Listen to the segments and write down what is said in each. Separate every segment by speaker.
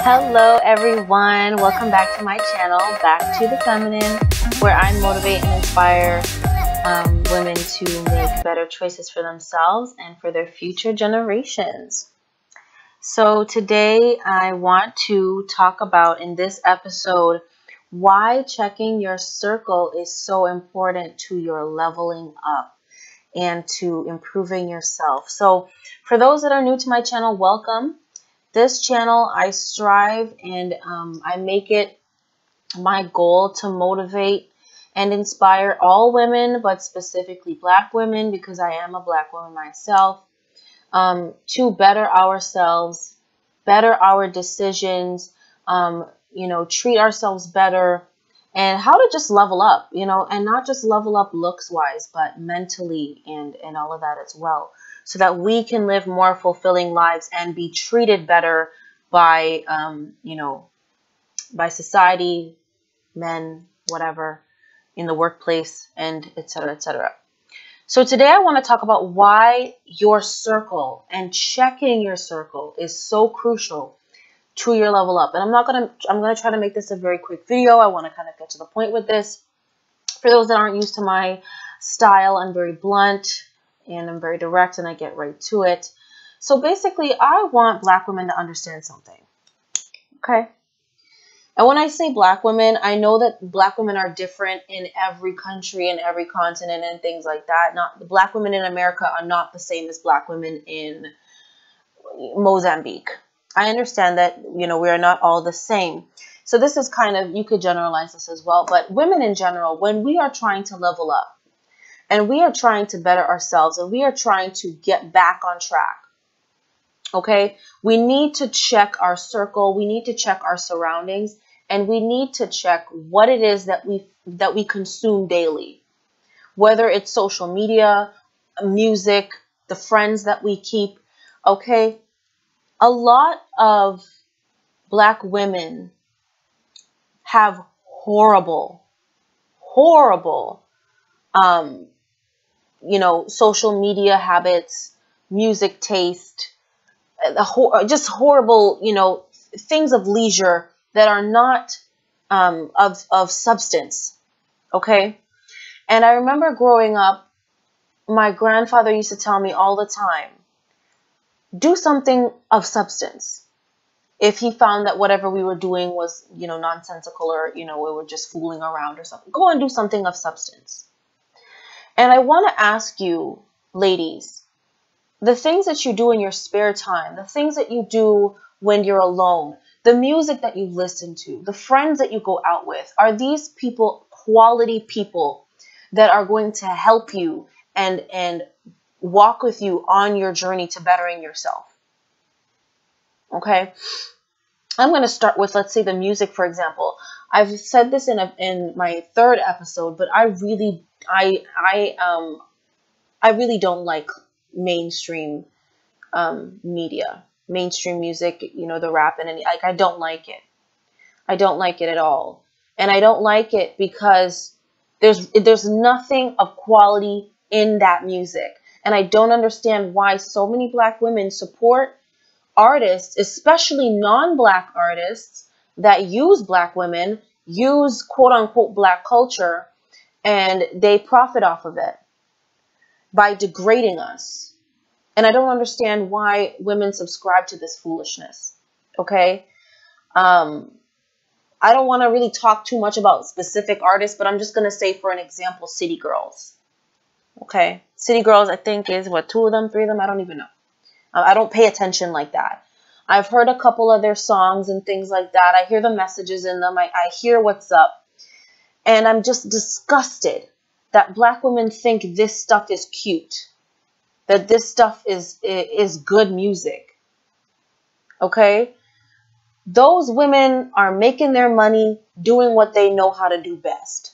Speaker 1: Hello everyone, welcome back to my channel, Back to the Feminine, where I motivate and inspire women to make better choices for themselves and for their future generations. So today I want to talk about, in this episode, why checking your circle is so important to your leveling up and to improving yourself. So for those that are new to my channel, welcome. This channel, I strive and I make it my goal to motivate and inspire all women, but specifically Black women, because I am a Black woman myself, to better ourselves, better our decisions, treat ourselves better, and how to just level up, and not just level up looks-wise, but mentally and all of that as well, so that we can live more fulfilling lives and be treated better by, by society, men, whatever, in the workplace, and etc., etc. So today I want to talk about why your circle and checking your circle is so crucial to your level up. And I'm going to try to make this a very quick video. I want to kind of get to the point with this. For those that aren't used to my style, I'm very blunt and I'm very direct and I get right to it. So basically, I want Black women to understand something. Okay? And when I say Black women, I know that Black women are different in every country and every continent and things like that. Not the Black women in America are not the same as Black women in Mozambique. I understand that, we are not all the same. So this is kind of, you could generalize this as well. But women in general, when we are trying to level up and we are trying to better ourselves and we are trying to get back on track, okay, we need to check our circle. We need to check our surroundings. And we need to check what it is that we consume daily, whether it's social media, music, the friends that we keep. Okay, a lot of Black women have horrible, social media habits, music taste, just horrible, things of leisure that are not of substance, okay? And I remember growing up, my grandfather used to tell me all the time, do something of substance. If he found that whatever we were doing was, nonsensical or, we were just fooling around or something, go and do something of substance. And I want to ask you, ladies, the things that you do in your spare time, the things that you do when you're alone, the music that you listen to, the friends that you go out with, are these people quality people that are going to help you and walk with you on your journey to bettering yourself? Okay, I'm going to start with, let's say, the music, for example. I've said this in my third episode, but I really don't like mainstream media, mainstream music, the rap and I don't like it. I don't like it at all. And I don't like it because there's nothing of quality in that music. And I don't understand why so many Black women support artists, especially non-Black artists that use Black women, use quote unquote Black culture, and they profit off of it by degrading us. And I don't understand why women subscribe to this foolishness. Okay? I don't want to really talk too much about specific artists, but I'm just going to say, for an example, City Girls. Okay? City Girls, I think, is, what, 2 of them, 3 of them? I don't even know. I don't pay attention like that. I've heard a couple of their songs and things like that. I hear the messages in them. I hear what's up. And I'm just disgusted that Black women think this stuff is cute, that this stuff is good music. Okay? Those women are making their money doing what they know how to do best.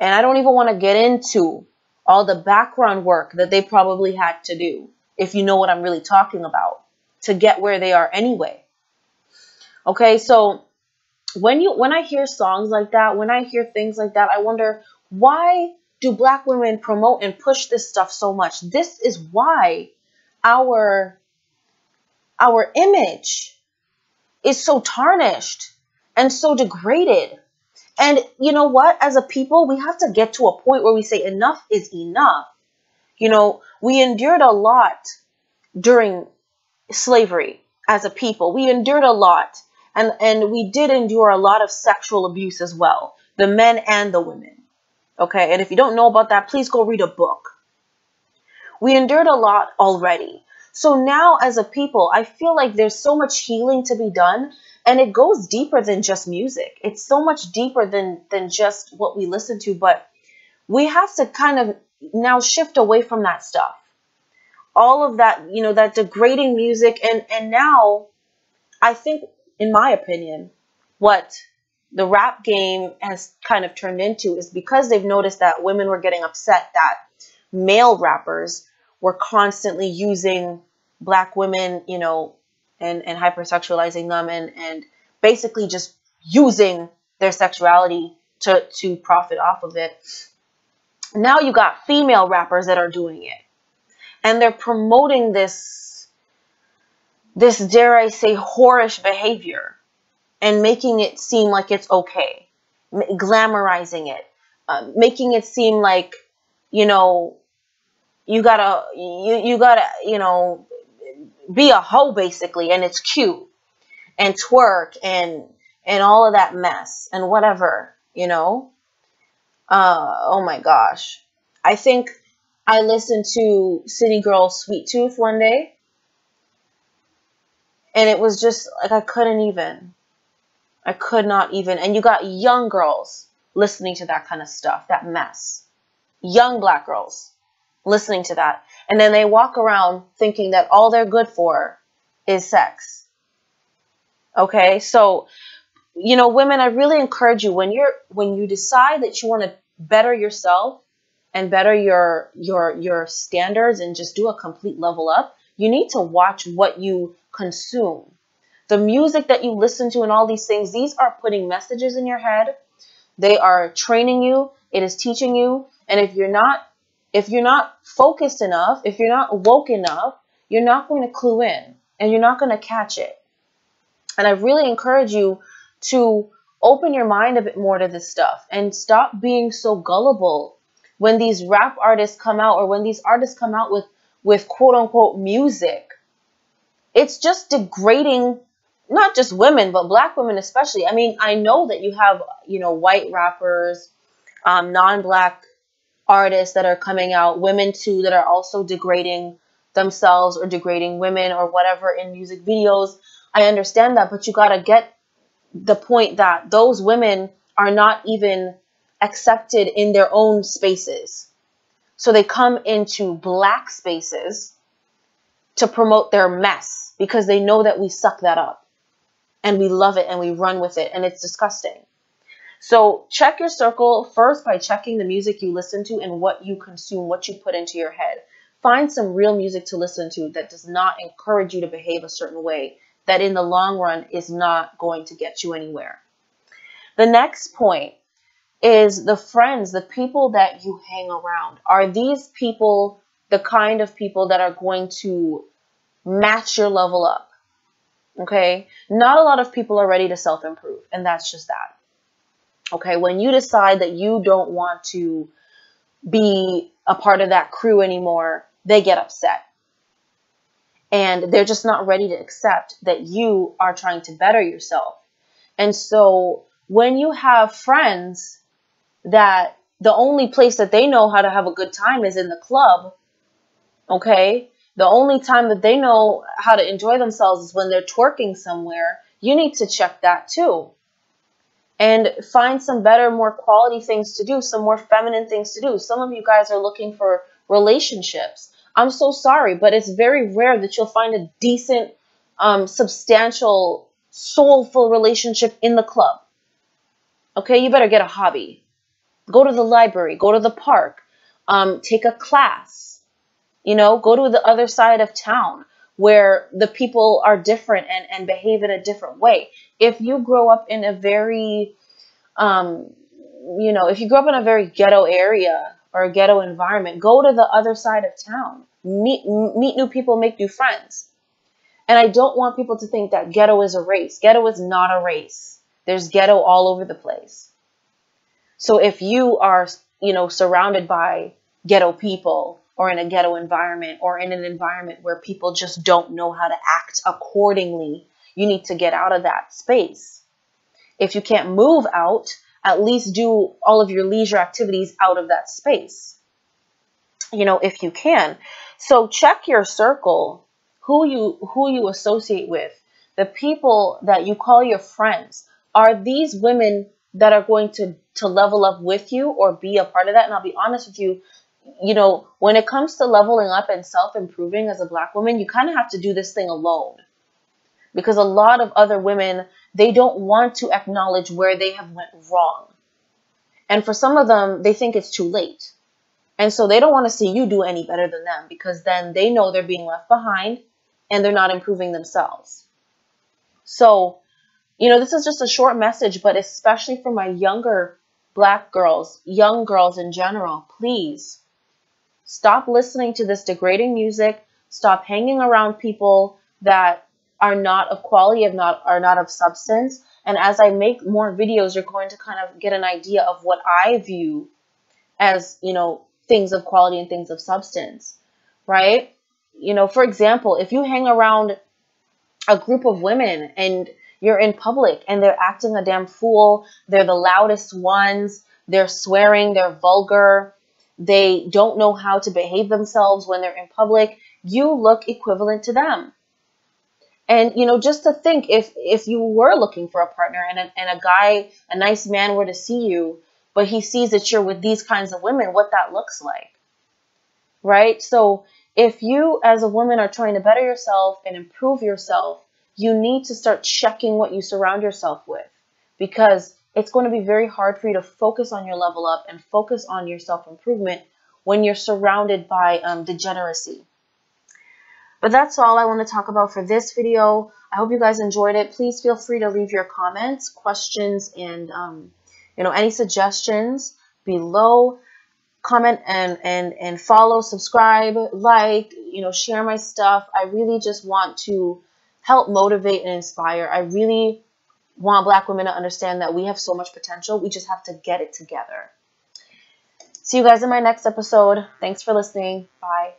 Speaker 1: And I don't even want to get into all the background work that they probably had to do, if you know what I'm really talking about, to get where they are anyway. Okay, so when I hear songs like that, when I hear things like that, I wonder, why do Black women promote and push this stuff so much? This is why our image is so tarnished and so degraded. And you know what? As a people, we have to get to a point where we say enough is enough. You know, we endured a lot during slavery as a people. We endured a lot. And we did endure a lot of sexual abuse as well, the men and the women. Okay, and if you don't know about that, please go read a book. We endured a lot already. So now as a people, I feel like there's so much healing to be done, and it goes deeper than just music. It's so much deeper than just what we listen to, but we have to kind of now shift away from that stuff. All of that, you know, that degrading music, and now I think, in my opinion, what the rap game has kind of turned into is because they've noticed that women were getting upset that male rappers were constantly using black women, you know, and hypersexualizing them and basically just using their sexuality to profit off of it. Now you got female rappers that are doing it. And they're promoting this, dare I say, whorish behavior and making it seem like it's okay, glamorizing it, making it seem like, you know, you gotta, you know, be a hoe basically, and it's cute, and twerk and all of that mess and whatever, you know. Oh my gosh, I think I listened to City Girl's Sweet Tooth one day, and it was just like I could not even. And you got young girls listening to that kind of stuff, that mess. Young black girls listening to that. And then they walk around thinking that all they're good for is sex. Okay? So, you know, women, I really encourage you, when you decide that you want to better yourself and better your standards and just do a complete level up, you need to watch what you consume. The music that you listen to and all these things, these are putting messages in your head. They are training you. It is teaching you. And if you're not focused enough, if you're not woke enough, you're not going to clue in and you're not going to catch it. And I really encourage you to open your mind a bit more to this stuff and stop being so gullible when these rap artists come out, or when these artists come out with quote unquote music. It's just degrading not just women, but black women especially. I mean, I know that you have, you know, white rappers, non-black artists that are coming out, women too, that are also degrading themselves or degrading women or whatever in music videos. I understand that, but you got to get the point that those women are not even accepted in their own spaces. So they come into black spaces to promote their mess because they know that we suck that up and we love it and we run with it, and it's disgusting. So check your circle first by checking the music you listen to and what you consume, what you put into your head. Find some real music to listen to that does not encourage you to behave a certain way, that in the long run is not going to get you anywhere. The next point is the friends, the people that you hang around. Are these people the kind of people that are going to match your level up? Okay? Not a lot of people are ready to self-improve, and that's just that. Okay? When you decide that you don't want to be a part of that crew anymore, they get upset. And they're just not ready to accept that you are trying to better yourself. And so when you have friends that the only place that they know how to have a good time is in the club, okay? The only time that they know how to enjoy themselves is when they're twerking somewhere. You need to check that too. And find some better, more quality things to do, some more feminine things to do. Some of you guys are looking for relationships. I'm so sorry, but it's very rare that you'll find a decent, substantial, soulful relationship in the club. Okay, you better get a hobby. Go to the library, go to the park, take a class, you know, go to the other side of town where the people are different and behave in a different way. If you grow up in a very, if you grow up in a very ghetto area or a ghetto environment, go to the other side of town, meet new people, make new friends. And I don't want people to think that ghetto is a race. Ghetto is not a race. There's ghetto all over the place. So if you are, surrounded by ghetto people, or in a ghetto environment, or in an environment where people just don't know how to act accordingly, you need to get out of that space. If you can't move out, at least do all of your leisure activities out of that space, if you can. So check your circle, who you associate with, the people that you call your friends. Are these women that are going to level up with you or be a part of that? And I'll be honest with you, when it comes to leveling up and self-improving as a Black woman, you kind of have to do this thing alone. Because a lot of other women, they don't want to acknowledge where they have went wrong. And for some of them, they think it's too late. And so they don't want to see you do any better than them, because then they know they're being left behind and they're not improving themselves. So, this is just a short message, but especially for my younger Black girls, young girls in general, please stop listening to this degrading music. Stop hanging around people that are not of quality, are not of substance. And as I make more videos, you're going to kind of get an idea of what I view as, things of quality and things of substance, right? For example, if you hang around a group of women and you're in public and they're acting a damn fool, they're the loudest ones, they're swearing, they're vulgar, they don't know how to behave themselves when they're in public, you look equivalent to them. And, just to think, if you were looking for a partner and a guy, a nice man were to see you, but he sees that you're with these kinds of women, what that looks like, right? So if you as a woman are trying to better yourself and improve yourself, you need to start checking what you surround yourself with, because it's going to be very hard for you to focus on your level up and focus on your self-improvement when you're surrounded by degeneracy. But that's all I want to talk about for this video. I hope you guys enjoyed it. Please feel free to leave your comments, questions, and any suggestions below. Comment and follow, subscribe, like, share my stuff. I really just want to help motivate and inspire. I really want Black women to understand that we have so much potential. We just have to get it together. See you guys in my next episode. Thanks for listening. Bye.